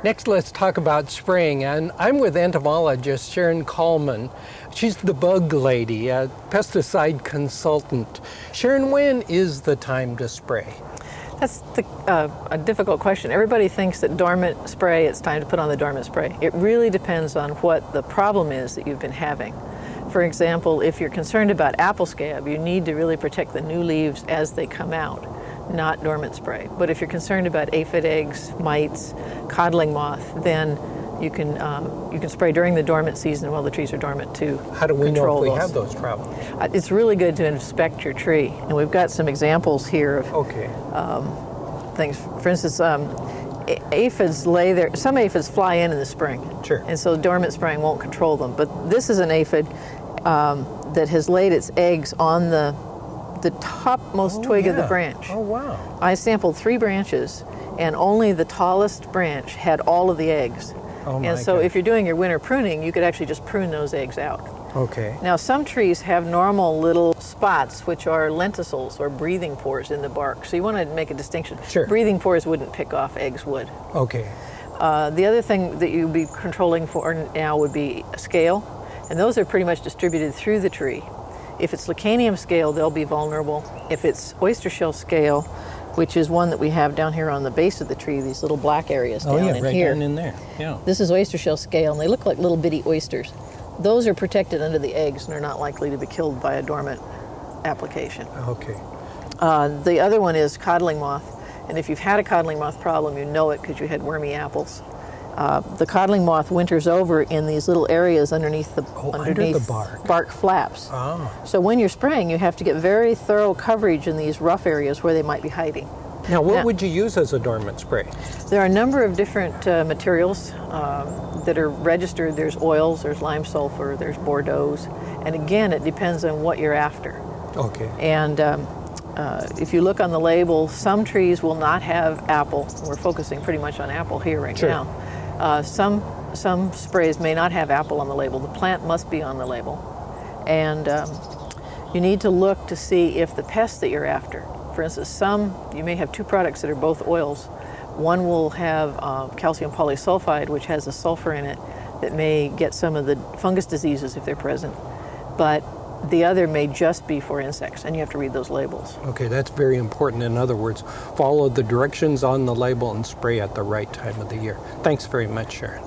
Next, let's talk about spraying, and I'm with entomologist Sharon Coleman. She's the bug lady, a pesticide consultant. Sharon, when is the time to spray? That's a difficult question. Everybody thinks that dormant spray, it's time to put on the dormant spray. It really depends on what the problem is that you've been having. For example, if you're concerned about apple scab, you need to really protect the new leaves as they come out, not dormant spray. But if you're concerned about aphid eggs, mites, codling moth, then you can spray during the dormant season while the trees are dormant to How do we know if we those. have those problems? It's really good to inspect your tree, and we've got some examples here of things. For instance, aphids lay there. Some aphids fly in the spring, Sure. and so dormant spraying won't control them. But this is an aphid that has laid its eggs on the topmost twig of the branch. Oh, wow. I sampled 3 branches, and only the tallest branch had all of the eggs. Oh, my and so gosh. if you're doing your winter pruning, you could actually just prune those eggs out. Okay. Now, some trees have normal little spots, which are lenticels or breathing pores in the bark. So you want to make a distinction. Sure. Breathing pores wouldn't pick off, eggs would. Okay. The other thing that you'd be controlling for now would be scale, and those are pretty much distributed through the tree. If it's lecanium scale, they'll be vulnerable. If it's oyster shell scale, which is one that we have down here on the base of the tree, these little black areas down in right here. down in there. Yeah. This is oyster shell scale, and they look like little bitty oysters. Those are protected under the eggs and are not likely to be killed by a dormant application. Okay. The other one is codling moth, and if you've had a codling moth problem, you know it because you had wormy apples. The codling moth winters over in these little areas underneath the bark flaps. Ah. So when you're spraying, you have to get very thorough coverage in these rough areas where they might be hiding. Now, what would you use as a dormant spray? There are a number of different materials that are registered. There's oils, there's lime sulfur, there's Bordeaux, and again, it depends on what you're after. Okay. And if you look on the label, some trees will not have apple. We're focusing pretty much on apple here right Sure. now. Some sprays may not have apple on the label. The plant must be on the label. And you need to look to see if the pest that you're after, for instance, you may have 2 products that are both oils. One will have calcium polysulfide, which has a sulfur in it that may get some of the fungus diseases if they're present. But the other may just be for insects, and you have to read those labels. Okay, that's very important. In other words, follow the directions on the label and spray at the right time of the year. Thanks very much, Sharon.